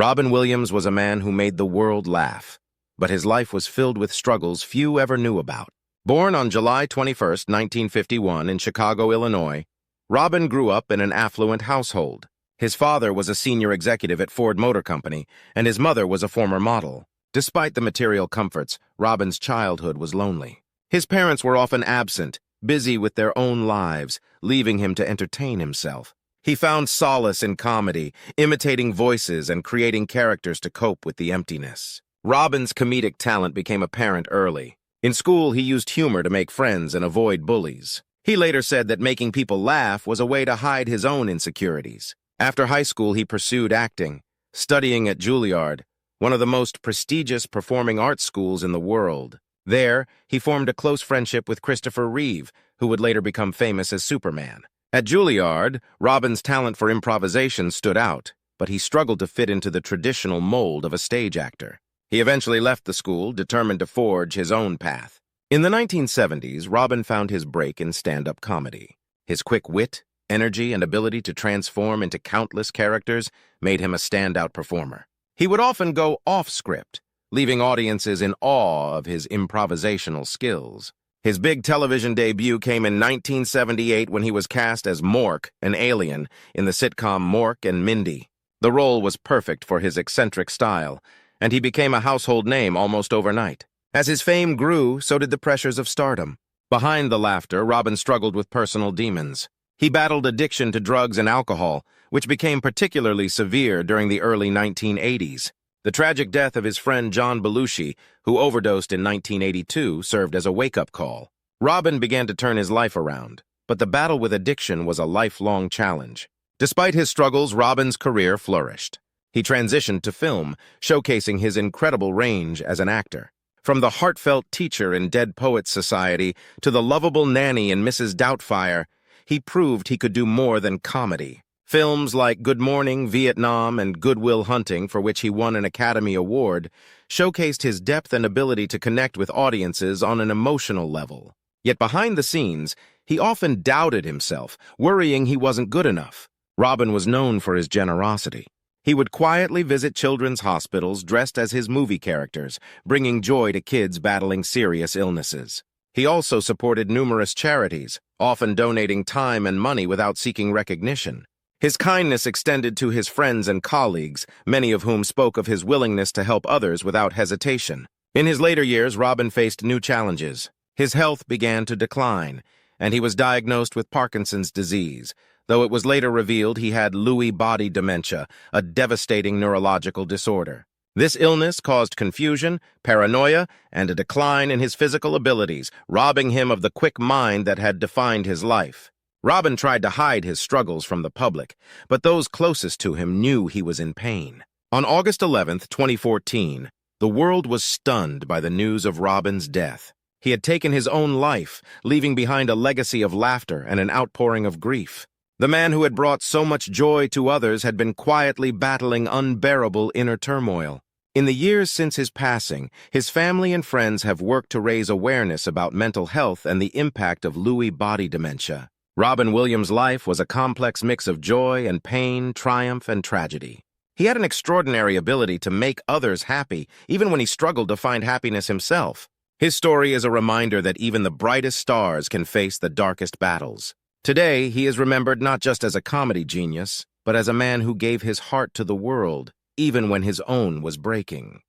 Robin Williams was a man who made the world laugh, but his life was filled with struggles few ever knew about. Born on July 21, 1951, in Chicago, Illinois, Robin grew up in an affluent household. His father was a senior executive at Ford Motor Company, and his mother was a former model. Despite the material comforts, Robin's childhood was lonely. His parents were often absent, busy with their own lives, leaving him to entertain himself. He found solace in comedy, imitating voices and creating characters to cope with the emptiness. Robin's comedic talent became apparent early. In school, he used humor to make friends and avoid bullies. He later said that making people laugh was a way to hide his own insecurities. After high school, he pursued acting, studying at Julliard, one of the most prestigious performing arts schools in the world. There, he formed a close friendship with Christoper Reeve, who would later become famous as Superman. At Julliard, Robin's talent for improvisation stood out, but he struggled to fit into the traditional mold of a stage actor. He eventually left the school, determined to forge his own path. In the 1970s, Robin found his break in stand-up comedy. His quick wit, energy, and ability to transform into countless characters made him a standout performer. He would often go off-script, leaving audiences in awe of his improvisational skills. His big television debut came in 1978 when he was cast as Mork, an alien, in the sitcom Mork and Mindy. The role was perfect for his eccentric style, and he became a household name almost overnight. As his fame grew, so did the pressures of stardom. Behind the laughter, Robin struggled with personal demons. He battled addiction to drugs and alcohol, which became particularly severe during the early 1980s. The tragic death of his friend John Belushi, who overdosed in 1982, served as a wake-up call. Robin began to turn his life around, but the battle with addiction was a lifelong challenge. Despite his struggles, Robin's career flourished. He transitioned to film, showcasing his incredible range as an actor. From the heartfelt teacher in Dead Poets Society to the lovable nanny in Mrs. Doubtfire, he proved he could do more than comedy. Films like Good Morning, Vietnam, and Good Will Hunting, for which he won an Academy Award, showcased his depth and ability to connect with audiences on an emotional level. Yet behind the scenes, he often doubted himself, worrying he wasn't good enough. Robin was known for his generosity. He would quietly visit children's hospitals dressed as his movie characters, bringing joy to kids battling serious illnesses. He also supported numerous charities, often donating time and money without seeking recognition. His kindness extended to his friends and colleagues, many of whom spoke of his willingness to help others without hesitation. In his later years, Robin faced new challenges. His health began to decline, and he was diagnosed with Parkinson's disease, though it was later revealed he had Lewy body dementia, a devastating neurological disorder. This illness caused confusion, paranoia, and a decline in his physical abilities, robbing him of the quick mind that had defined his life. Robin tried to hide his struggles from the public, but those closest to him knew he was in pain. On August 11, 2014, the world was stunned by the news of Robin's death. He had taken his own life, leaving behind a legacy of laughter and an outpouring of grief. The man who had brought so much joy to others had been quietly battling unbearable inner turmoil. In the years since his passing, his family and friends have worked to raise awareness about mental health and the impact of Lewy body dementia. Robin Williams' life was a complex mix of joy and pain, triumph and tragedy. He had an extraordinary ability to make others happy, even when he struggled to find happiness himself. His story is a reminder that even the brightest stars can face the darkest battles. Today, he is remembered not just as a comedy genius, but as a man who gave his heart to the world, even when his own was breaking.